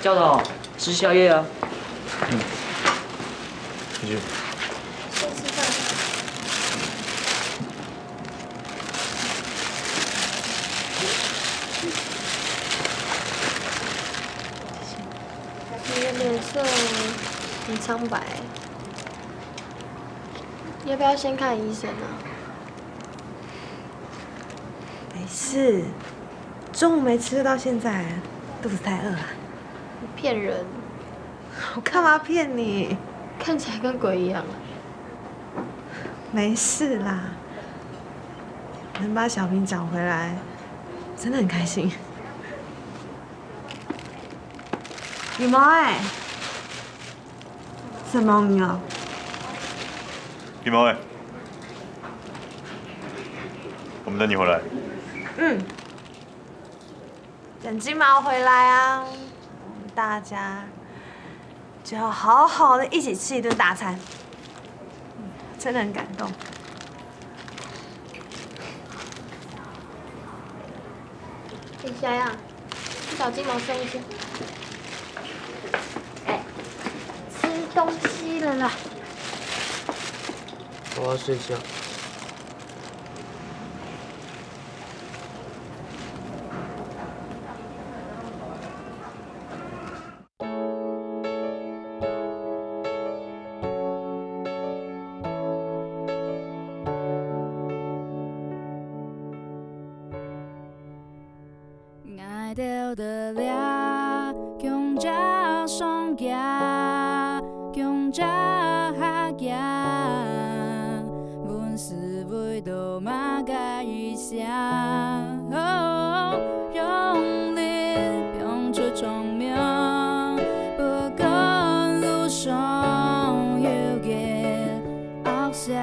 叫的哦，吃宵夜啊。继续。先吃饭。你的脸色很苍白，要不要先看医生啊？没事，中午没吃到现在，肚子太饿了。你骗人，我干嘛骗你？看起来跟鬼一样。没事啦，能把小平找回来，真的很开心。羽毛哎，什么名啊？羽毛哎，我们等你回来。嗯，等金毛回来啊，我们大家就要好好的一起吃一顿大餐。真的很感动。李小样，去找金毛生一天。哎，吃东西了啦。我要睡觉。爱着得了，强者双脚，强者下行，阮是为着嘛甲一声，用力拼出聪明，不管路上有个恶蛇。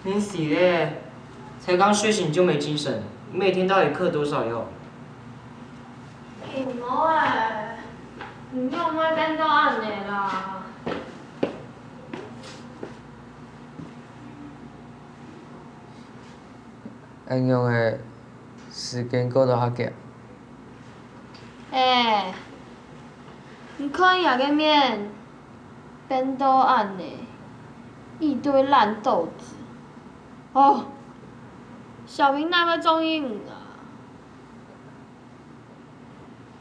你死嘞！才刚睡醒就没精神，你每天到底嗑多少药？羽毛哎，你又莫变到暗的啦。应用的时间过得较急。哎，你看伊也个面变到暗的，一堆烂豆子。哦，小平那要中英语啊！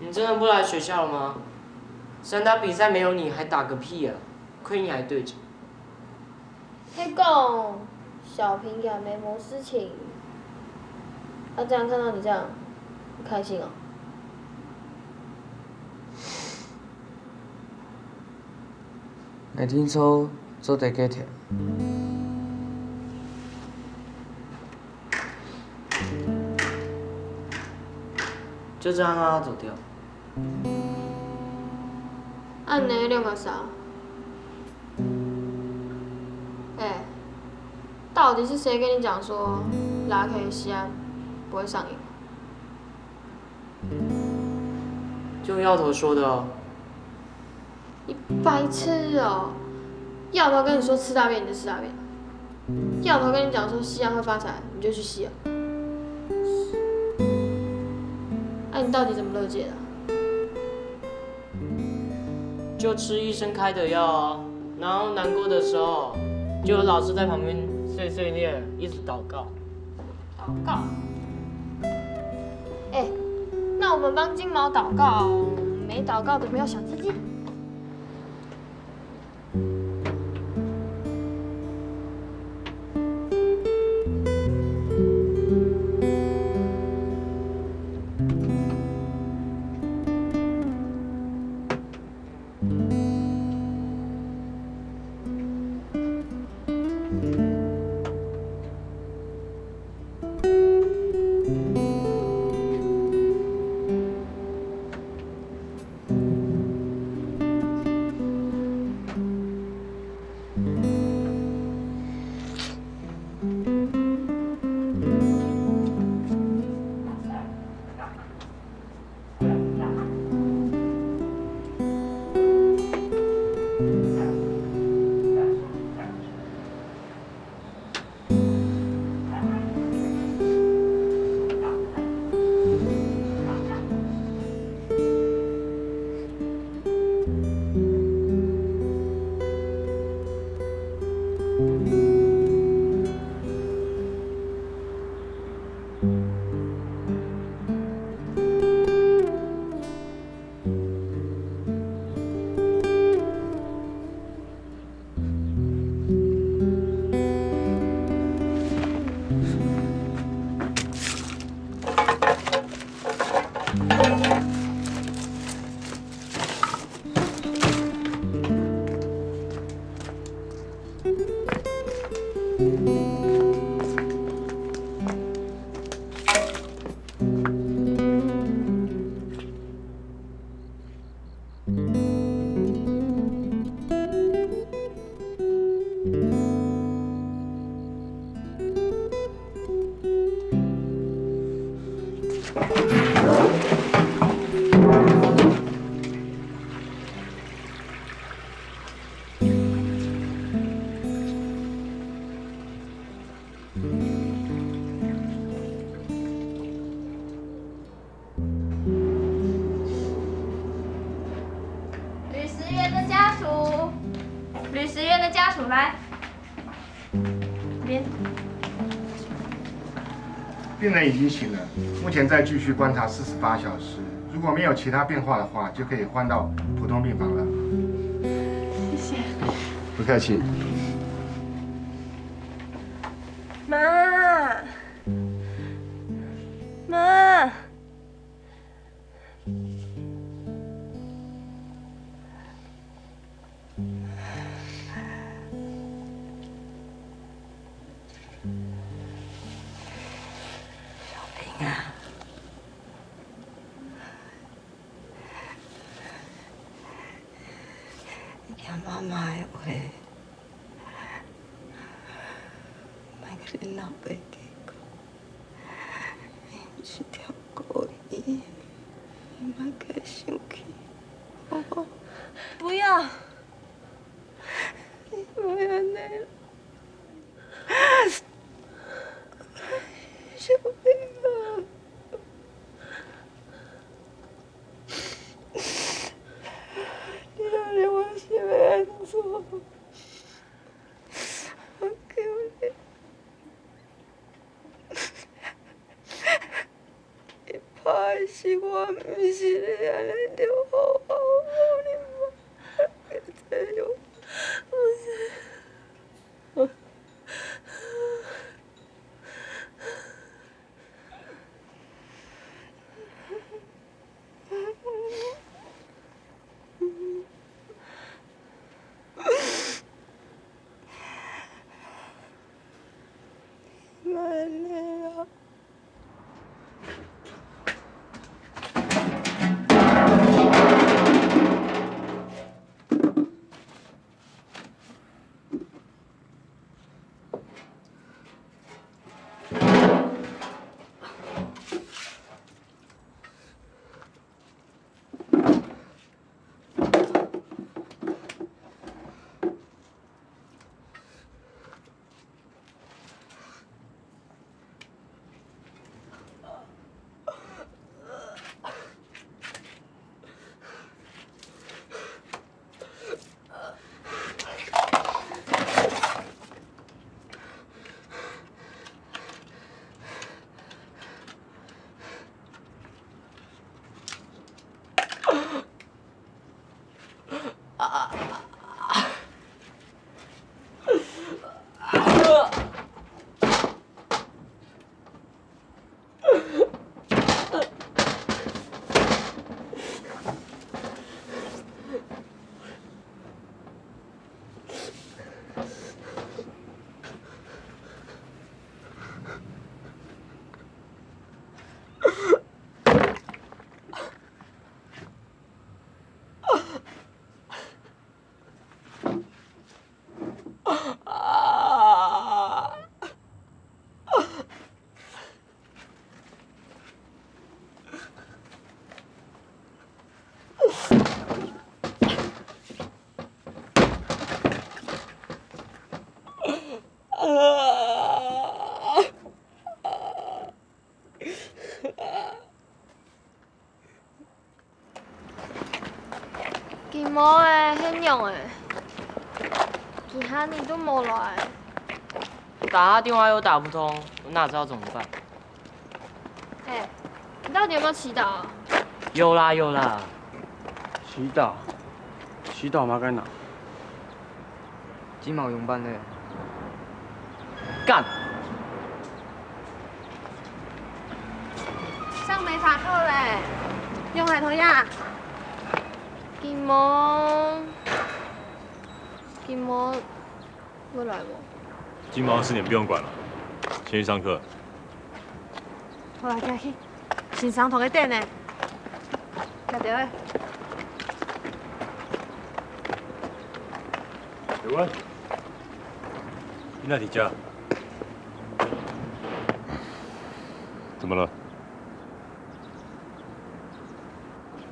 你真的不来学校了吗？散打比赛没有你还打个屁啊！亏你还对着。黑讲小平也没谋私情，他这样看到你这样，不开心哦？每天操做地价忝。就这样让他走掉。按你两个啥？哎，到底是谁跟你讲说拉 K 西安不会上瘾？就药头说的哦。你白痴哦！药头跟你说吃大便你就吃大便，药头跟你讲说吸药会发财你就去吸啊。哎、你到底怎么乐戒的？就吃医生开的药啊，然后难过的时候，就有老师在旁边碎碎念，一直祷告。祷告。哎、那我们帮金毛祷告，没祷告的不要小鸡鸡。吕石原的家属，吕石原的家属来，边。病人已经醒了，目前再继续观察48小时，如果没有其他变化的话，就可以换到普通病房了。谢谢。不客气。妈，妈，小平啊，你听妈妈的话，莫甲恁老爸计较，伊是条故意，你莫甲伊生气，好不？不要，你莫安尼啦，小平啊。你到底我是要安怎？我求你，你怕的是我，不是你安尼就好好你妈，这样不是。安尼啊。金毛的很用的，其他你都没来。打他电话又打不通，我哪知道怎么办？哎，你到底有没有祈祷啊？有啦有啦，祈祷，祈祷嘛该哪？金毛勇班的，干！上美法课嘞，用海头呀。金毛会来不？金毛4点不用管了，先去上课。好来，行去，先上同个店呢。听到诶。刘文，你那底家？怎么了？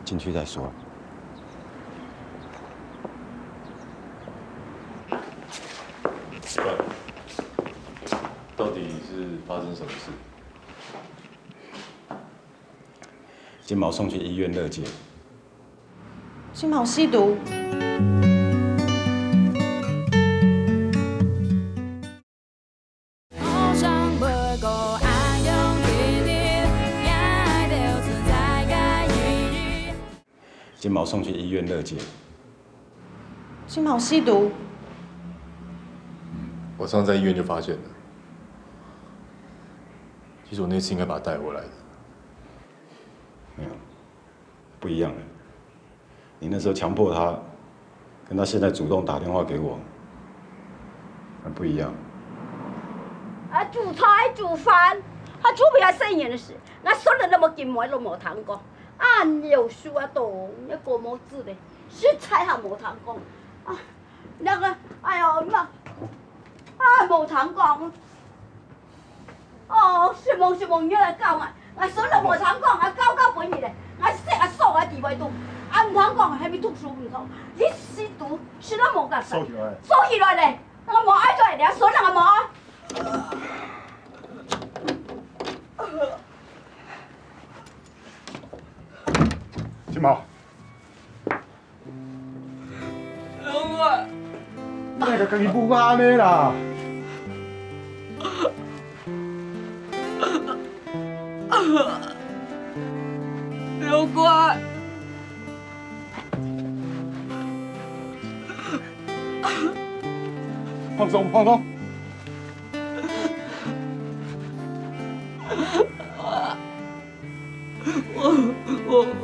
进去再说。到底是发生什么事？金毛送去医院勒戒。金毛吸毒。金毛送去医院勒戒。金毛吸毒。我上次在医院就发现了。其实我那次应该把他带回来的。没有，不一样了。你那时候强迫他，跟他现在主动打电话给我，很不一样。啊，煮菜煮饭，他做不了1年的事，我说了那么金毛都没谈过。俺有书啊，懂一个么子的，食材还没谈过啊。那个，哎呦妈，啊没谈过。哦，是梦你来教我，我说了没谈过，我教到本年嘞，我识啊数啊地位度，啊唔谈过还没读书唔通，你吸毒是那冇噶事，收起来嘞，我冇爱做人，说人我冇爱。金毛，龙啊！那个家己不安的啦。刘官，放松放松。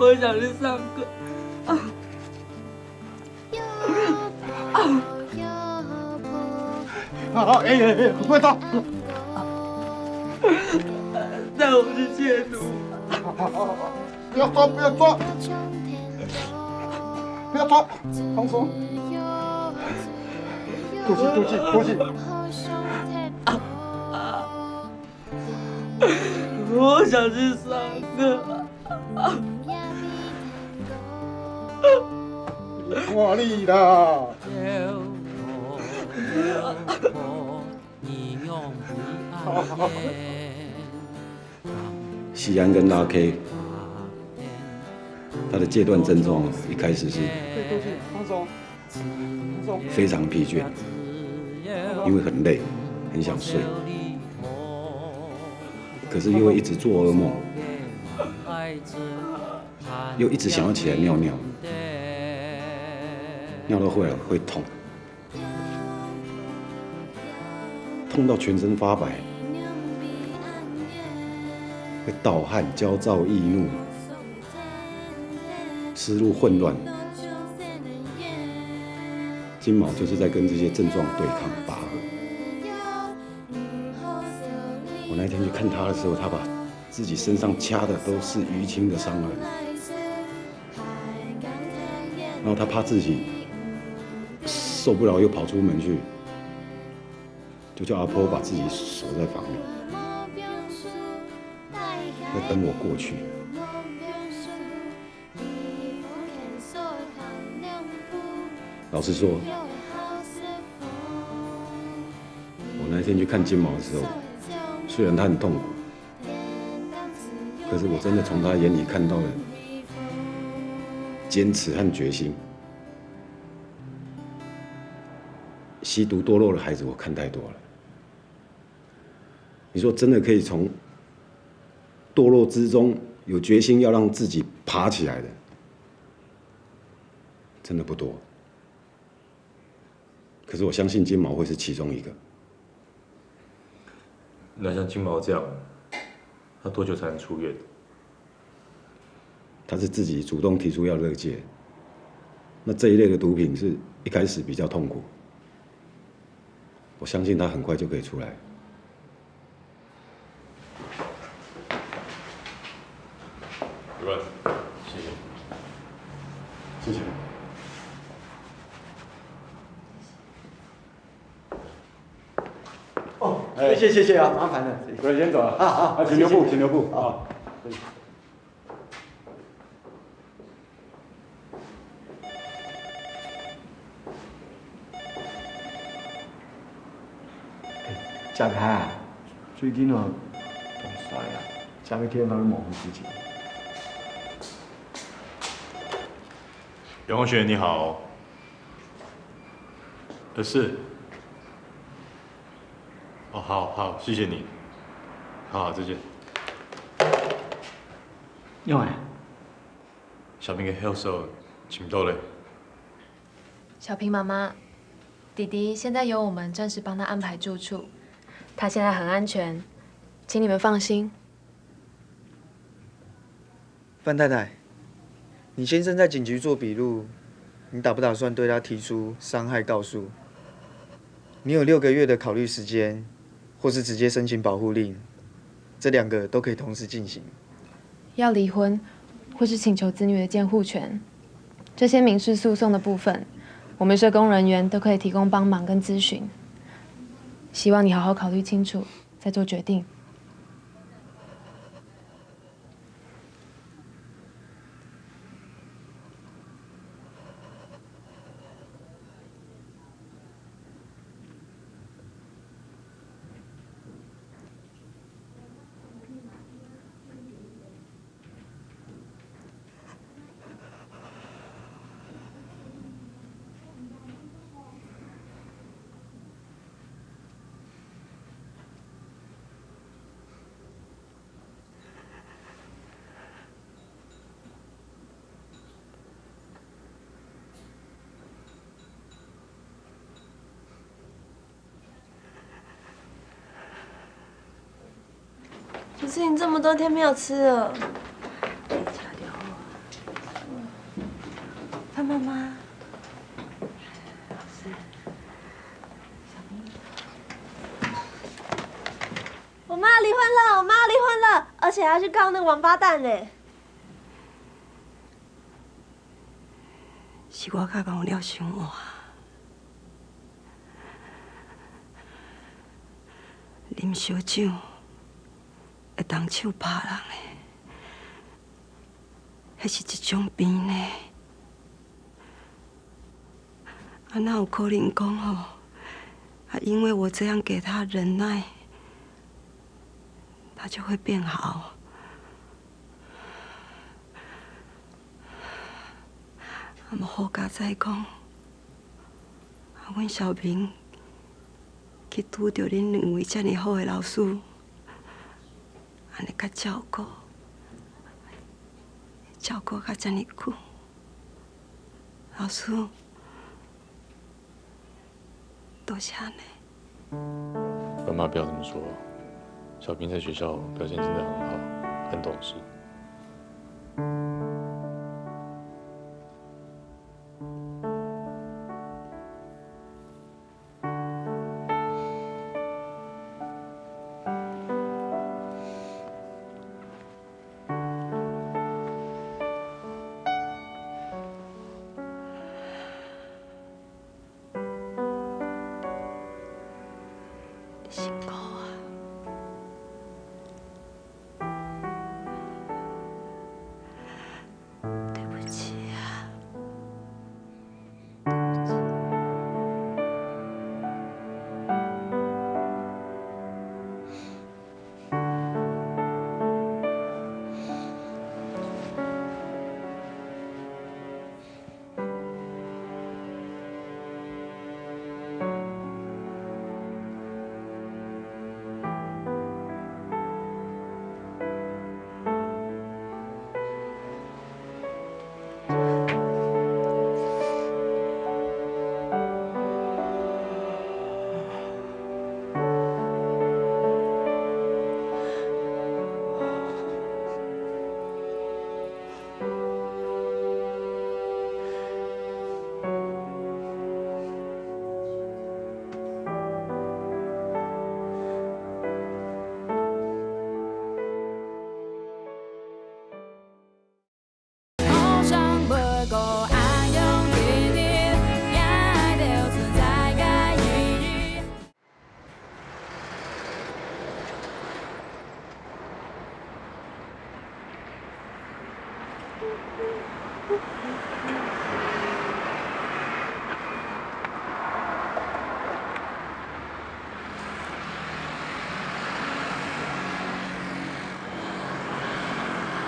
我想去上课。好，哎，快走！带我去戒毒。好，不要抓，不要抓，不要抓，放松，吐气。我想去上课。看你啦！好。西安跟拉 K， 他的戒断症状一开始是放松，非常疲倦，因为很累，很想睡，可是又会一直做噩梦，又一直想要起来尿尿，尿到会痛痛到全身发白，会盗汗、焦躁、易怒、思路混乱。金毛就是在跟这些症状对抗拔河。我那天去看他的时候，他把自己身上掐的都是淤青的伤痕，然后他怕自己受不了，又跑出门去，就叫阿婆把自己锁在房里，要等我过去。老实说，我那天去看金毛的时候，虽然他很痛苦，可是我真的从他眼里看到了坚持和决心。吸毒堕落的孩子，我看太多了。你说真的可以从堕落之中有决心要让自己爬起来的，真的不多。可是我相信金毛会是其中一个。那像金毛这样，他多久才能出院？他是自己主动提出要勒戒。那这一类的毒品是一开始比较痛苦，我相信他很快就可以出来。主任，谢谢。谢谢。哦，谢谢啊，麻烦了。主任先走了。啊，请留步，请留步啊。嘉凯啊，最近哦，冻衰啊，下个天都模糊自己。杨同学你好。是。哦，好，谢谢你。好，再见。用哎。小平嘅 health 请到嘞。小平妈妈，弟弟现在由我们暂时帮他安排住处，他现在很安全，请你们放心。范太太，你先生在警局做笔录，你打不打算对他提出伤害告诉？你有6个月的考虑时间，或是直接申请保护令，这2个都可以同时进行。要离婚，或是请求子女的监护权，这些民事诉讼的部分，我们社工人员都可以提供帮忙跟咨询。希望你好好考虑清楚，再做决定。可是你这么多天没有吃了。潘妈妈，我妈离婚了，我妈离婚了，而且还要去告那个王八蛋呢。是我较讲了伤晚，啉烧酒会当手拍人的，迄是一种病呢。啊，哪有可能讲吼？啊，因为我这样给他忍耐，他就会变好。啊，无好佳再讲，啊，阮小平去拄着恁2位遮尔好的老师，安尼甲照顾甲遮尔久，老师。多谢你。干妈不要这么说，小兵在学校表现真的很好，很懂事。辛苦啊！对不起啊！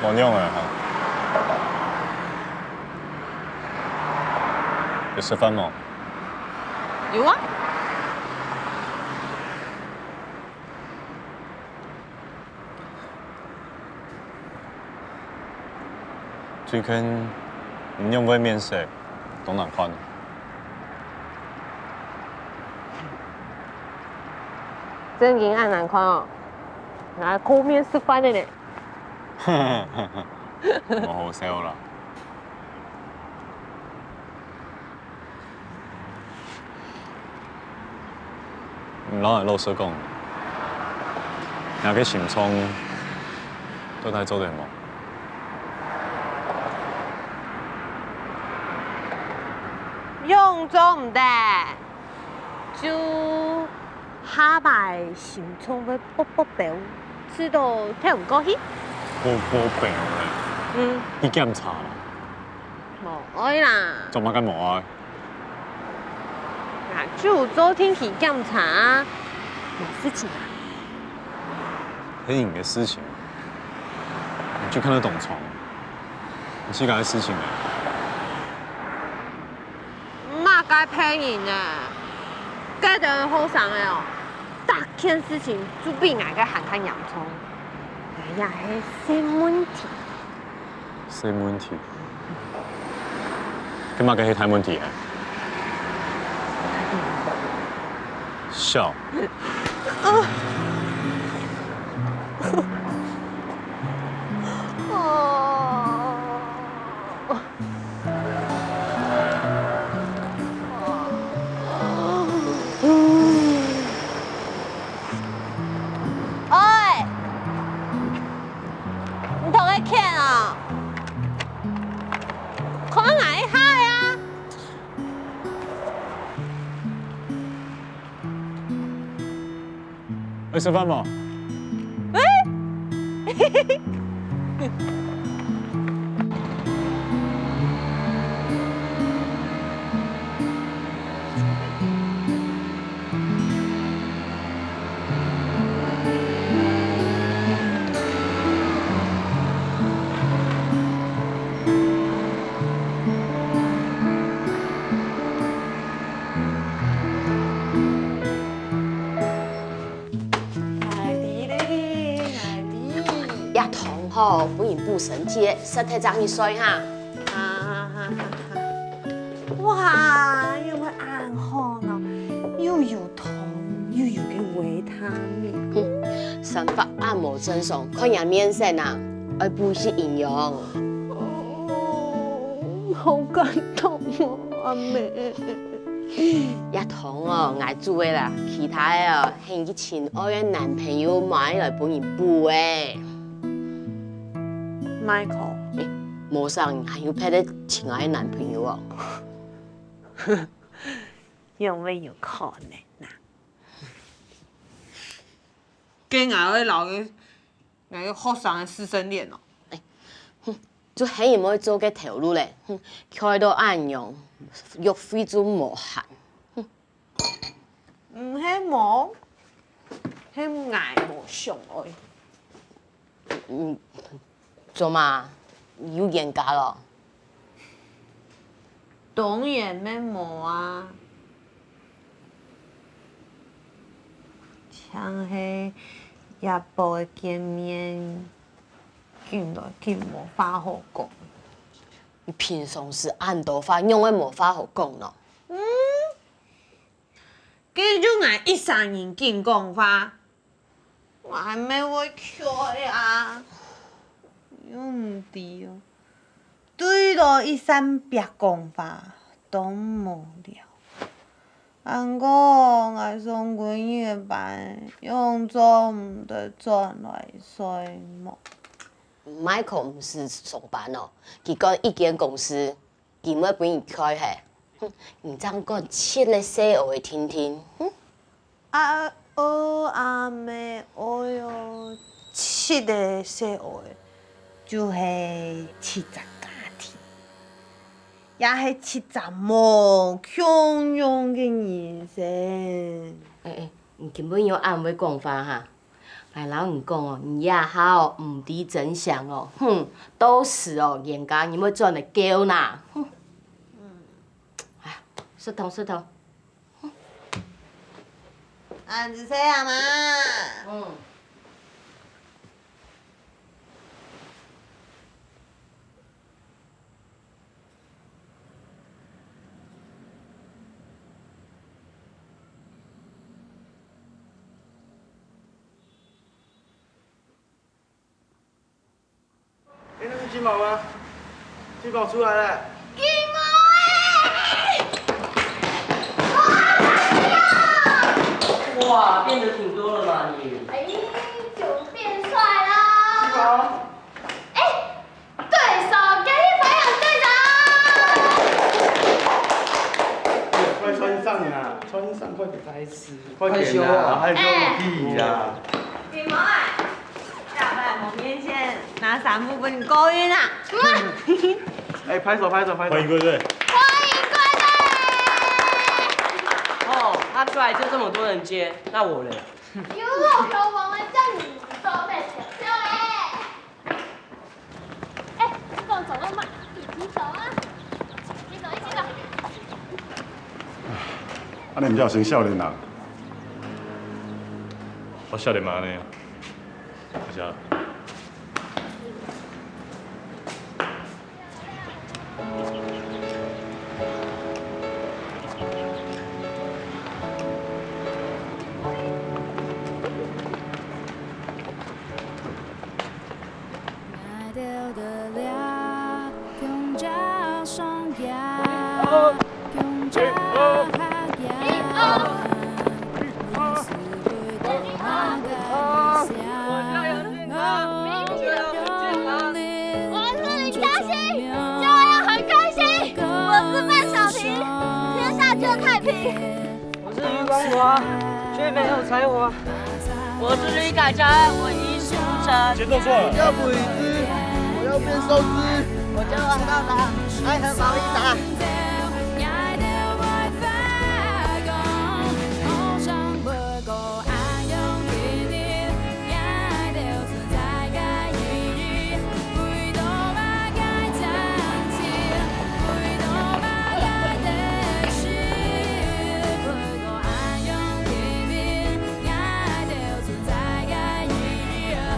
王用啊，有吃饭吗？有啊。最近唔用过面试，都难看。真硬按难看哦，拿后面是翻的呢。冇好笑啦。唔攞嚟老實講，有幾潛衝都睇做對冇。用做唔得，就下擺潛衝嘅卜卜表，知道聽唔過去。煲病咧，已經咁查啦，無愛啦，做乜咁無愛？嗱，就昨天去檢查，冇事情啊。係你嘅事情，你就看得懂蟲，你是講事情咧。哪該騙人啊？該人好上嘅哦，大件事情就比哪個還看洋蔥。哎呀，係細問題。細問題？咁乜嘅係大問題啊？笑。會食飯冇？吼，不然不神贴，身體長一歲哈。哇，因為眼看啊，又有糖又有嘅維他哈密。生发按摩诊所，看人面色啊，而不是营养。好感动哦，阿妹。一桶哦，挨煮的啦，其他的哦，献给亲爱的男朋友买来帮伊补的。Michael， 无上还有配得亲爱的男朋友哦。有没有可能啊？跟俺个老个学生的师生恋哦。就很唔可以做嘅条路咧，开到暗用，欲飞就无限。唔系无，系爱无上爱。做嘛？有严格咯。当然咩无啊，像系夜晡嘅见面。见来见无法好讲，你平常时按多法用的无法好讲咯。跟种俺一三年见讲法，我还没会开啊，又唔对哦，对到一三别讲法都无聊。俺讲俺上几日班，用做唔得转来衰么？ Michael 唔是上班哦，佢讲一间公司，佢要帮伊开下。你这样讲，切咧细学听听。阿妹，我哟，切咧细学，就是70家庭，也是70无强用嘅人生。你根本要按位讲法哈。 来老唔讲哦，你也好唔知真相哦，都是哦，人家你要赚的够呐，哎，石头。俺是这样嘛？那是金毛吗？金毛出来了。金毛哇，变得挺多了吧你？哎，就变帅啦！金毛。哎，对手给你培养队长。快穿上啊！穿上，快点开始，快点啦！害羞个屁啦！金毛啊！ 下班我面前拿3步把你勾晕啊！哎，拍手！欢迎归队！哦，他出来就这么多人接，那我嘞？有老头王们叫你都在学校哎！哎，跟我走那么慢，一起走啊！一起走。啊，你唔叫成少年人？我少年嘛呢？我晓。 我是余光华，却没有才华。我是吕凯成，我一事无成。节奏错了。我叫卜一之，我要变寿司。我叫王道达，爱和毛一达。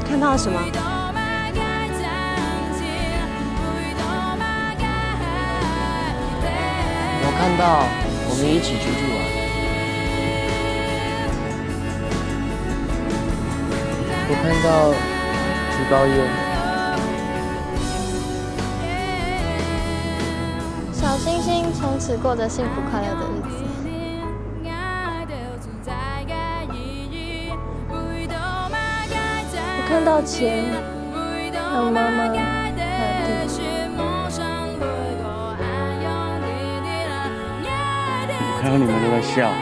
看到了什么？我看到我们一起出去玩。我看到举高烟。小星星从此过着幸福快乐的日子。我看到钱，还有妈妈，还有弟弟。我看到你们都在笑。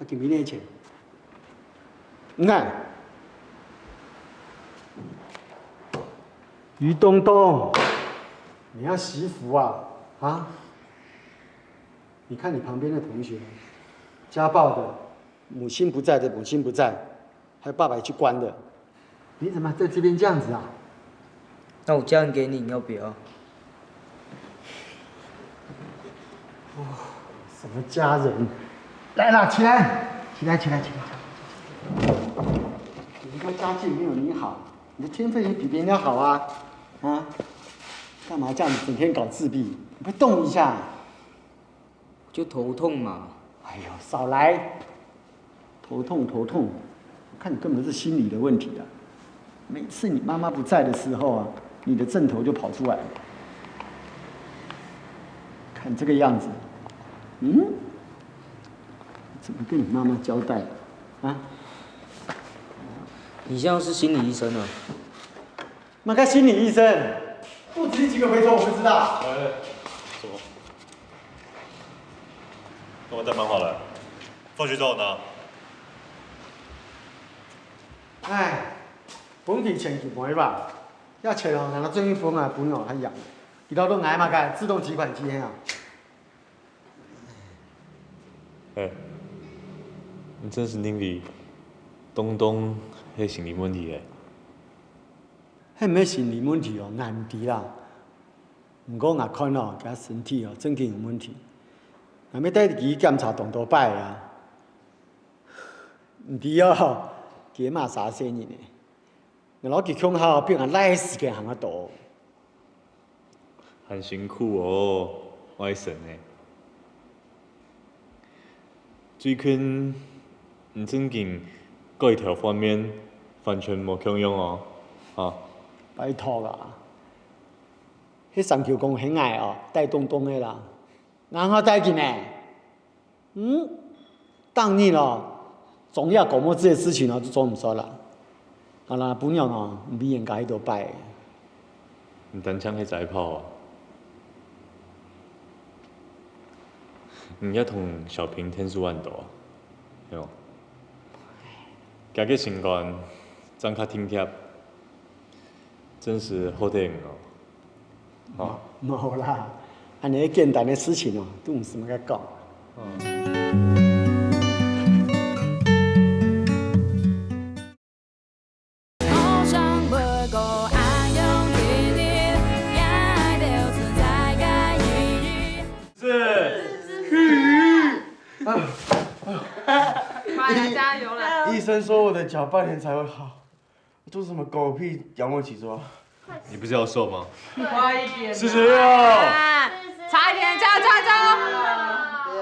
给明年钱。你看，于东东，你要惜福啊！啊！你看你旁边的同学，家暴的，母亲不在的，母亲不在，还有爸爸也去关的，你怎么在这边这样子啊？那我家人给你，你要不要？哦，什么家人？来了，起来，起来，起来，起来！你家家境没有你好，你的天分也比别人好啊！啊，干嘛这样子整天搞自闭？你不动一下？就头痛嘛。哎呦，少来！头痛头痛，我看你根本是心理的问题啊！每次你妈妈不在的时候啊，你的症头就跑出来了。看这个样子，怎么跟你妈妈交代啊？你像是心理医生啊？妈个心理医生，不止几个回头我不知道。什么？干嘛带漫画来？放学找我拿。哎，本地钱就没吧，要钱哦，让他转一分啊，本哦他养，伊都都挨嘛个自动提款机啊。哎，你真是认为东东迄心理问题诶？迄咩心理问题哦，难伫啦。毋过若看哦，佮身体哦，真经有问题。若要带去检查动多摆啊，毋知哦，加嘛啥生人诶？若老去恐吓变啊赖死个行啊多。很辛苦哦，我神诶。最近，唔正经，各一条方面完全无强用哦，哈。拜托啦，迄三条公很矮哦，带东东的啦，然后带进来，当年咯，总要搞么这些事情哦，就做唔说啦。啊啦，本人哦，唔必应该喺度摆。唔单枪迄仔炮啊！你要同小平天书万斗啊，对无？家己心肝长较挺贴，真是好得哦。啊，冇啦，安尼简单的事情哦，都唔是么个讲。加油啦！医生说我的脚半年才会好，我做什么狗屁仰卧起坐？你不是要瘦吗？快一点46，差一点，加油加油加油！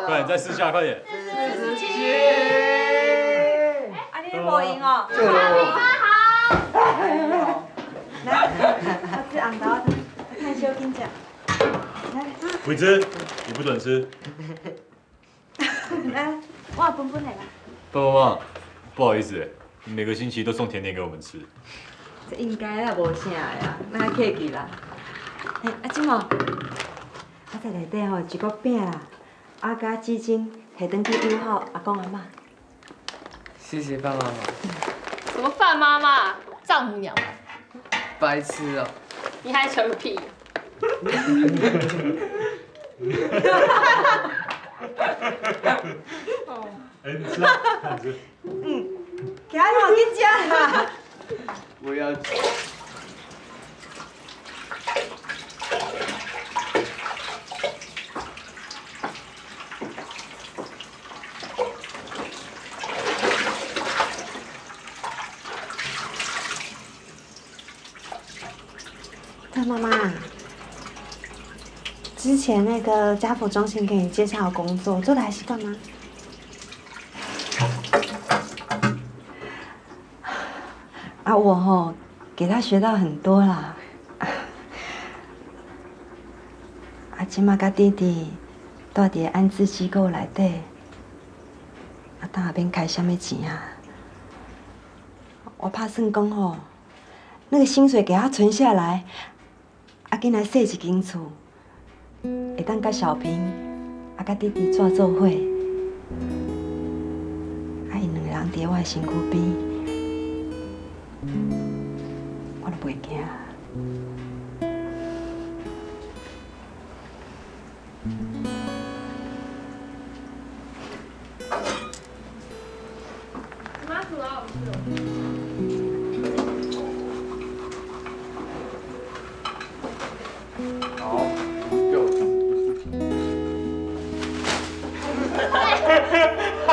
快点再试下，快点。47。啊，你无赢哦。来，我吃红豆，看小金酱。来，不吃，你不准吃。来，我分分来啦。爸，不好意思，你每个星期都送甜点给我们吃。这应该啦，无啥呀，哪客气啦。哎，阿金哦，我在内底吼一个饼啦，甲纸巾，摕转去邮好阿公阿妈。谢谢范妈妈。什么范妈妈？丈母娘吧？白痴哦！你还扯屁？哎，你吃啊，看吃。给他往你家啦。我要。对，妈妈，之前那个家福中心给你介绍的工作，做的还习惯吗？啊，我给他学到很多啦。啊，即马甲弟弟住伫安置机构内底，啊，当下免开什么钱啊？我怕算讲那个薪水给他存下来。啊，紧来洗一间厝，会当甲小平、啊甲弟弟做伙，啊，因两个人伫我的身躯边，我都袂惊。妈煮好好吃哦。好，又你好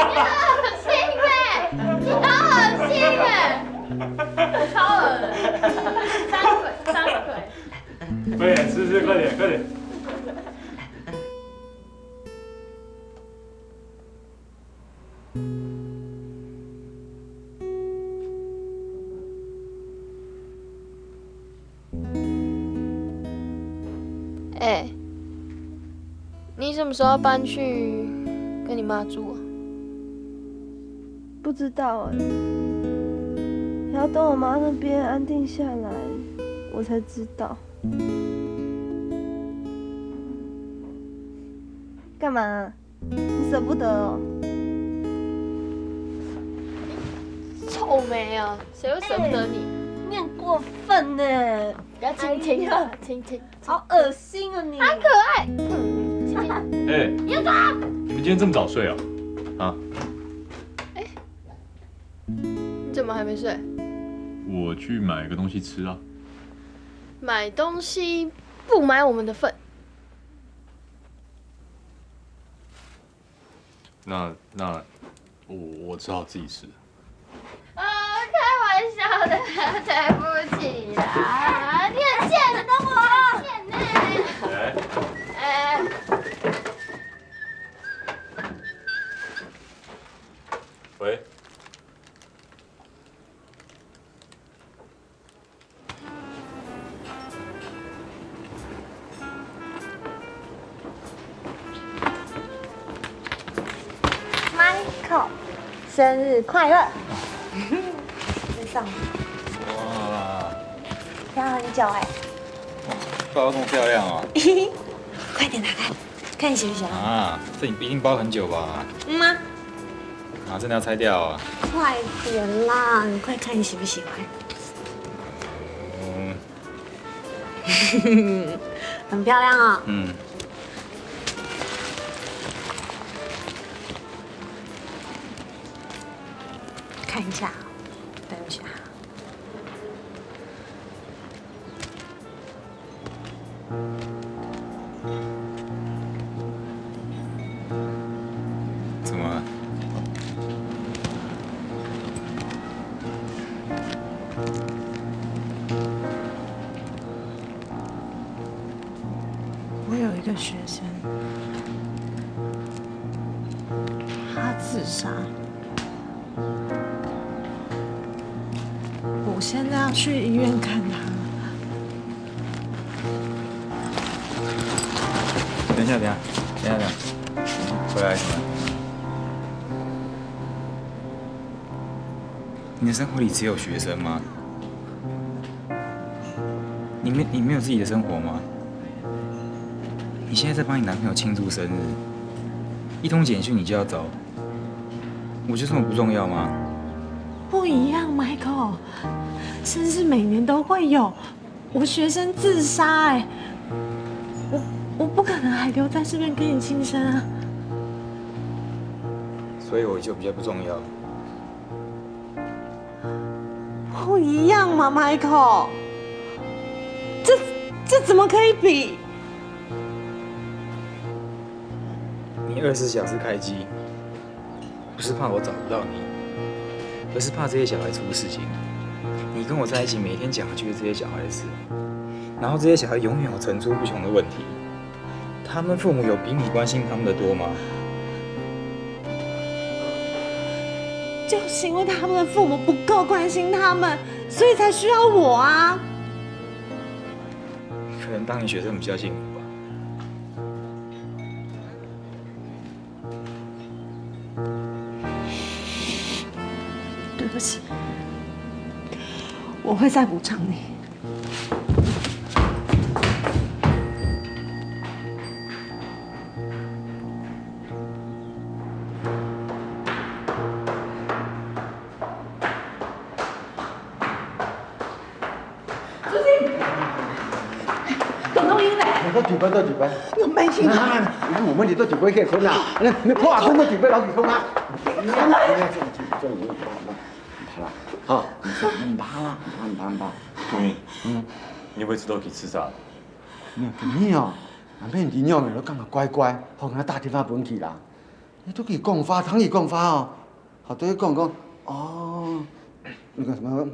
恶心哎！你好恶心哎！超恶的，三腿。快点吃，快点。哎，你什么时候要搬去跟你妈住啊？不知道哎，要等我妈那边安定下来，我才知道。干嘛？你舍不得哦？臭美啊！谁会舍不得你？你很过分呢！不要亲亲啊，亲亲。好恶心啊你！好可爱。亲亲。哎，你要走？你们今天这么早睡啊？啊？你怎么还没睡？我去买个东西吃啊。买东西不买我们的份。那我只好自己吃。开玩笑的，对不起啦，你很贱的，等我，贱呢。喂。Michael， 生日快乐！在上。哇，漂亮很久哎。包这么漂亮啊！快点拿开，看你喜不喜欢。啊，这你一定包很久吧？吗？啊，真的要拆掉啊？快点啦，你快看你喜不喜欢。很漂亮哦。看一下，等一下。怎么了？我有一个学生，他自杀。我现在要去医院看他。等一下，回来什么？你的生活里只有学生吗？你没有自己的生活吗？你现在在帮你男朋友庆祝生日，一通简讯你就要走，我就这么不重要吗？不一样 ，Michael， 生日每年都会有，我学生自杀哎，我不可能还留在这边给你庆生啊。所以我就比较不重要。不一样嘛 ，Michael， 这怎么可以比？你24小时开机，不是怕我找不到你，而是怕这些小孩出事情。你跟我在一起，每天讲的就是这些小孩的事，然后这些小孩永远有层出不穷的问题。他们父母有比你关心他们的多吗？就是因为他们的父母不够关心他们，所以才需要我啊。可能当你学生比较幸福吧。对不起，我会再补偿你。都举杯，都举杯。有没听到？你看我们你都举杯可以分啊，你破分都举杯老举分啊。好，很怕啦，很怕。朱云，你要不要知道去吃啥？你今哦，那边领养的都感觉乖乖，好给他打电话本去啦。你都可以讲法，唐语讲法哦，好对讲哦，那个什么，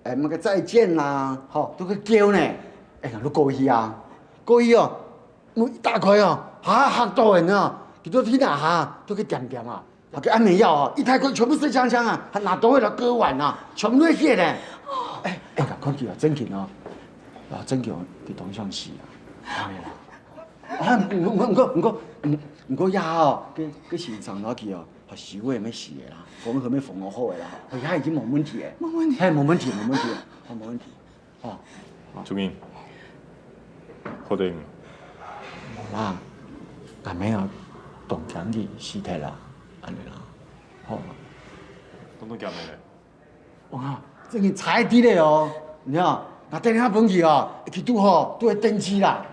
那个再见啦，好都去叫呢。哎，那都故意啊！故意哦，门一打开哦，吓到人啊！佢都天下下都去点点啊，那个安眠药啊，一开开全部是香香啊，还拿刀来割腕啊，全部都血呢。哎，看起来真紧哦，真叫佢当上死啊！唔过呀哦，佢现场落去哦，系死会咩事的啦，缝佢咩缝我好的啦，而家已经冇问题嘅，冇问题，冇问题，冇问题，哦。朱英。好定。啦，咁咩啊？动强嘅尸体啦，安尼啦，好。东东叫咩咧？哇，这个菜啲咧哦，你啊，那等下本去哦，去拄好都会登机啦。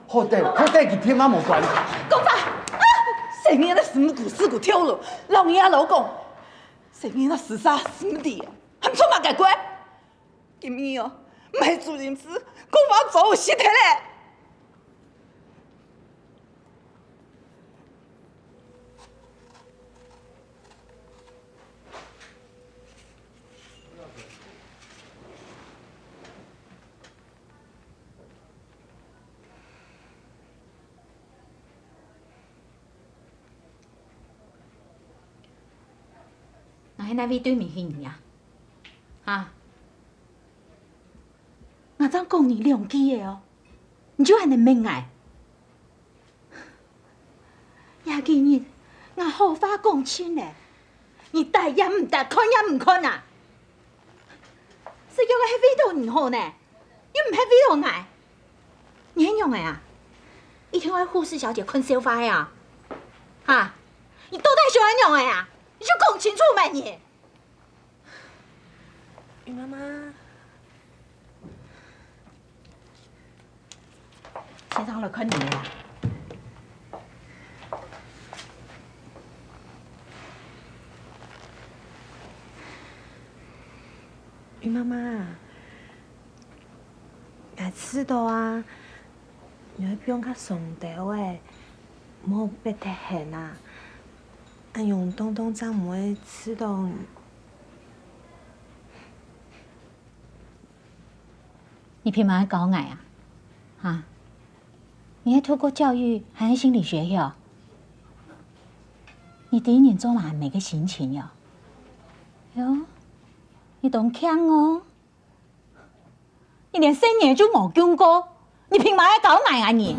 好地去天啊无关。公法啊，谁命那死骨跳了，老爷老公，谁命那死杀死地啊，还唔出马解决？今日哦。没主人子，公法走有尸体嘞。那位对面是你呀？啊？我怎讲你良机的哦，你就还能明爱。也今日我好话讲清嘞，你答也唔答，看也唔看啊！是叫我喺飞头唔好呢，又唔喺飞头爱，你很用的啊！一天为护士小姐困烧花呀？啊？你都太喜欢用的呀？你就讲清楚嘛你！雨妈妈。先上来看你啦。雨妈妈，爱吃到啊，你会不用较松掉诶，唔好别太咸啊。按用东东这样唔会吃到。你凭嘛搞矮啊？啊？你还透过教育，还在心理学哟？你第一年做嘛每个心情哟？哟，你懂强哦？你连3年就冇经过，你凭嘛还搞矮啊你？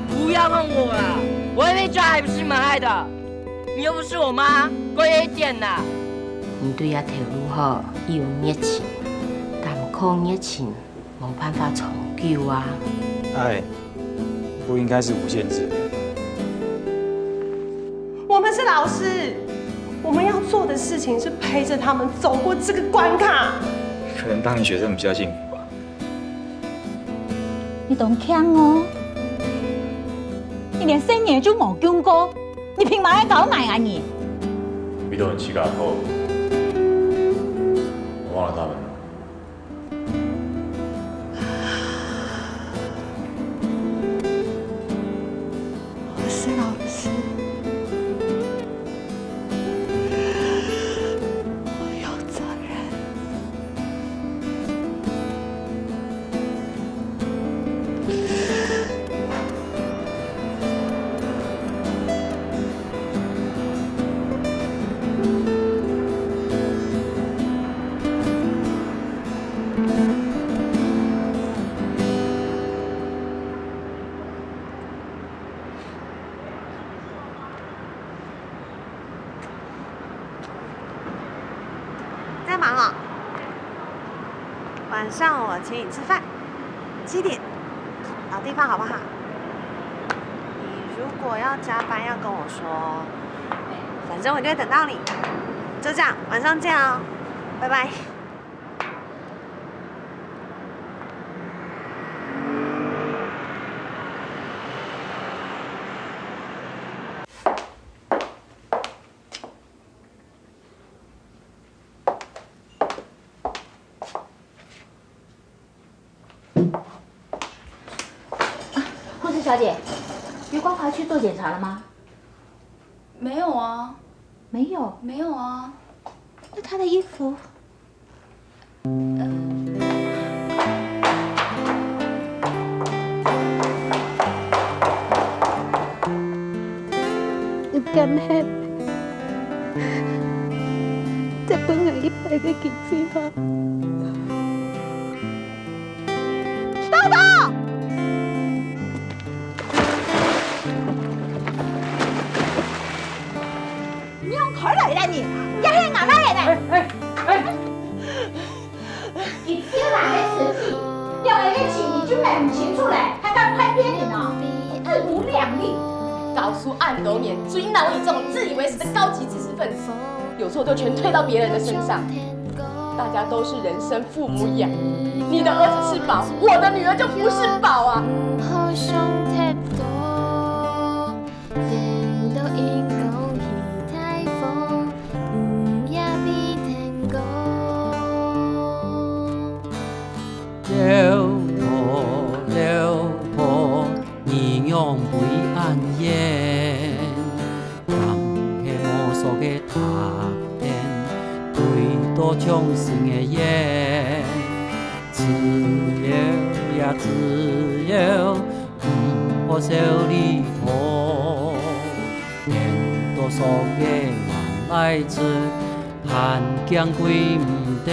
不要碰我啦！我会被抓，还不是你们害的。你又不是我妈，乖一点呐。因对遐条路好，伊有热情，但不靠热情无办法长久啊。爱不应该是无限制的。我们是老师，我们要做的事情是陪着他们走过这个关卡。可能当你学生比较幸福吧。你懂强哦，你连生年就冇经过，你凭嘛要搞奶啊你？遇到很奇怪的后，我忘了他们了。我是老师，我有责任。在忙哦。晚上我请你吃饭，7点，找地方好不好？你如果要加班，要跟我说，反正我就会等到你。就这样，晚上见哦，拜拜。护士小姐，余光华去做检查了吗？没有啊，没有。没有啊。那他的衣服？你敢黑？这本来一百个经费吗？豆豆！你用腿来啦你，也黑眼来呢？你丢哪个瓷器？掉了一起你居然唔清楚嘞，还敢拍别人哦？自不量力！搞出暗斗脸，追恼你这种自以为是的高级知识分子，有错就全推到别人的身上。大家都是人生父母养，你的儿子是宝，我的女儿就不是宝啊！了破，你用为安言，当迄魔术嘅塔边，对多重生嘅眼，自由呀自由，唔好受里头，连多数嘅人来自，汉江归唔得。